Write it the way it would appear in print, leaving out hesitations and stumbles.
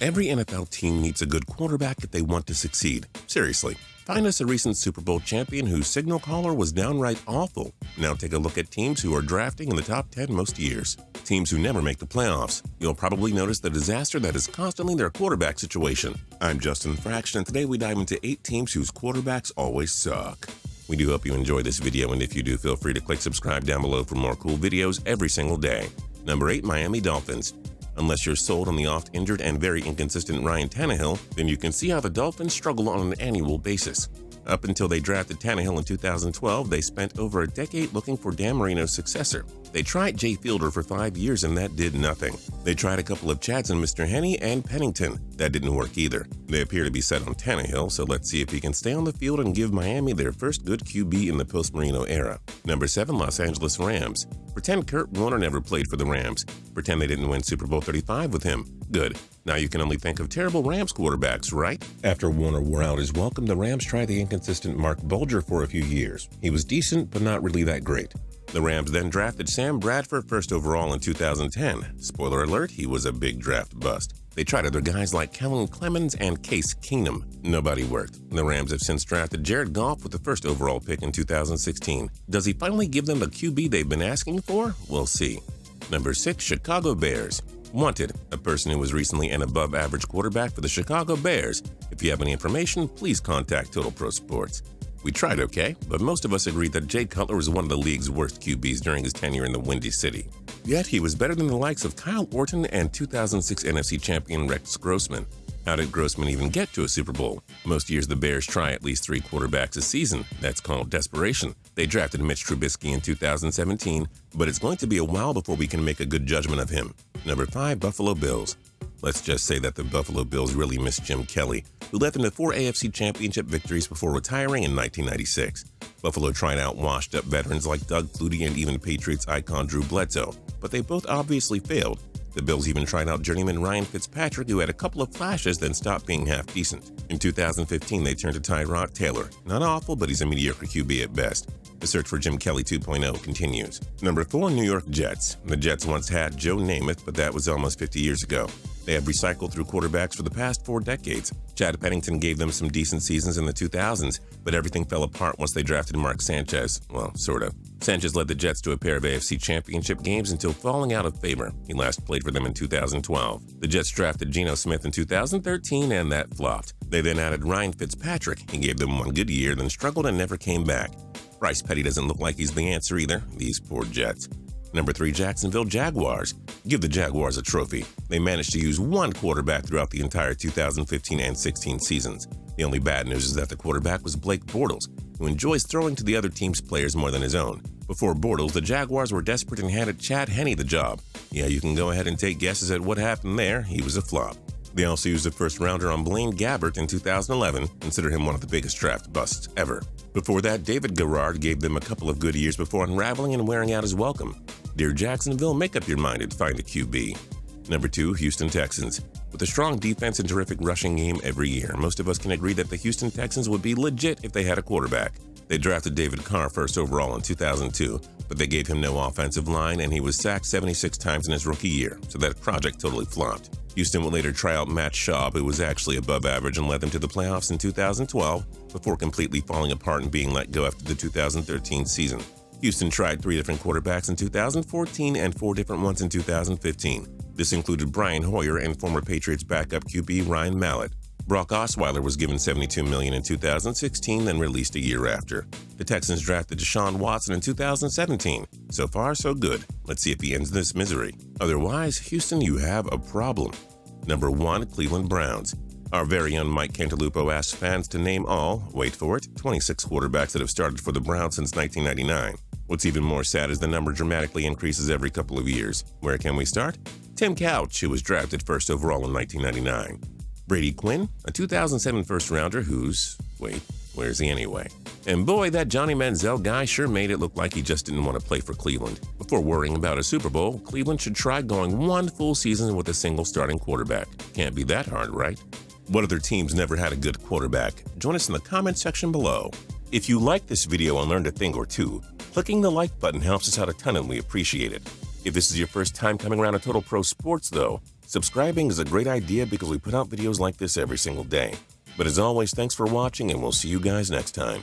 Every NFL team needs a good quarterback if they want to succeed. Seriously, find us a recent Super Bowl champion whose signal caller was downright awful. Now take a look at teams who are drafting in the top 10 most years. Teams who never make the playoffs. You'll probably notice the disaster that is constantly their quarterback situation. I'm Justin Fraction, and today we dive into 8 teams whose quarterbacks always suck. We do hope you enjoy this video, and if you do, feel free to click subscribe down below for more cool videos every single day. Number 8, Miami Dolphins. Unless you're sold on the oft-injured and very inconsistent Ryan Tannehill, then you can see how the Dolphins struggle on an annual basis. Up until they drafted Tannehill in 2012, they spent over a decade looking for Dan Marino's successor. They tried Jay Fielder for 5 years and that did nothing. They tried a couple of Chads in Mr. Henne and Pennington. That didn't work either. They appear to be set on Tannehill, so let's see if he can stay on the field and give Miami their first good QB in the post-Marino era. Number 7, Los Angeles Rams. Pretend Kurt Warner never played for the Rams. Pretend they didn't win Super Bowl 35 with him. Good. Now you can only think of terrible Rams quarterbacks, right? After Warner wore out his welcome, the Rams tried the inconsistent Mark Bulger for a few years. He was decent, but not really that great. The Rams then drafted Sam Bradford first overall in 2010. Spoiler alert, he was a big draft bust. They tried other guys like Kellen Clemens and Case Keenum. Nobody worked. The Rams have since drafted Jared Goff with the first overall pick in 2016. Does he finally give them the QB they've been asking for? We'll see. Number 6, Chicago Bears. Wanted, a person who was recently an above-average quarterback for the Chicago Bears. If you have any information, please contact Total Pro Sports. We tried okay, but most of us agreed that Jay Cutler was one of the league's worst QBs during his tenure in the Windy City. Yet he was better than the likes of Kyle Orton and 2006 NFC champion Rex Grossman. How did Grossman even get to a Super Bowl? Most years the Bears try at least 3 quarterbacks a season. That's called desperation. They drafted Mitch Trubisky in 2017, but it's going to be a while before we can make a good judgment of him. Number 5, Buffalo Bills. Let's just say that the Buffalo Bills really miss Jim Kelly, who led them to 4 AFC championship victories before retiring in 1996. Buffalo tried out washed-up veterans like Doug Flutie and even Patriots icon Drew Bledsoe, but they both obviously failed. The Bills even tried out journeyman Ryan Fitzpatrick, who had a couple of flashes then stopped being half-decent. In 2015, they turned to Tyrod Taylor. Not awful, but he's a mediocre QB at best. The search for Jim Kelly 2.0 continues. Number 4, New York Jets. The Jets once had Joe Namath, but that was almost 50 years ago. They have recycled through quarterbacks for the past 4 decades. Chad Pennington gave them some decent seasons in the 2000s, but everything fell apart once they drafted Mark Sanchez. Well, sort of. Sanchez led the Jets to a pair of AFC championship games until falling out of favor. He last played for them in 2012. The Jets drafted Geno Smith in 2013, and that flopped. They then added Ryan Fitzpatrick. He gave them one good year, then struggled and never came back. Bryce Petty doesn't look like he's the answer either. These poor Jets. Number 3, Jacksonville Jaguars. Give the Jaguars a trophy. They managed to use one quarterback throughout the entire 2015 and 16 seasons. The only bad news is that the quarterback was Blake Bortles, who enjoys throwing to the other team's players more than his own. Before Bortles, the Jaguars were desperate and handed Chad Henne the job. Yeah, you can go ahead and take guesses at what happened there. He was a flop. They also used a first-rounder on Blaine Gabbert in 2011, consider him one of the biggest draft busts ever. Before that, David Garrard gave them a couple of good years before unraveling and wearing out his welcome. Dear Jacksonville, make up your mind and find a QB. Number 2, Houston Texans. With a strong defense and terrific rushing game every year, most of us can agree that the Houston Texans would be legit if they had a quarterback. They drafted David Carr first overall in 2002, but they gave him no offensive line and he was sacked 76 times in his rookie year, so that project totally flopped. Houston would later try out Matt Schaub, who was actually above average and led them to the playoffs in 2012, before completely falling apart and being let go after the 2013 season. Houston tried 3 different quarterbacks in 2014 and 4 different ones in 2015. This included Brian Hoyer and former Patriots backup QB Ryan Mallett. Brock Osweiler was given $72 million in 2016, then released a year after. The Texans drafted Deshaun Watson in 2017. So far, so good. Let's see if he ends this misery. Otherwise, Houston, you have a problem. Number 1, Cleveland Browns. Our very own Mike Cantalupo asked fans to name all, wait for it, 26 quarterbacks that have started for the Browns since 1999. What's even more sad is the number dramatically increases every couple of years. Where can we start? Tim Couch, who was drafted first overall in 1999. Brady Quinn, a 2007 first-rounder who's… wait, where's he anyway? And boy, that Johnny Manziel guy sure made it look like he just didn't want to play for Cleveland. Before worrying about a Super Bowl, Cleveland should try going 1 full season with a single starting quarterback. Can't be that hard, right? What other teams never had a good quarterback? Join us in the comments section below. If you liked this video and learned a thing or two, clicking the like button helps us out a ton and we appreciate it. If this is your first time coming around to Total Pro Sports though, Subscribing is a great idea because we put out videos like this every single day. But as always, thanks for watching, and we'll see you guys next time.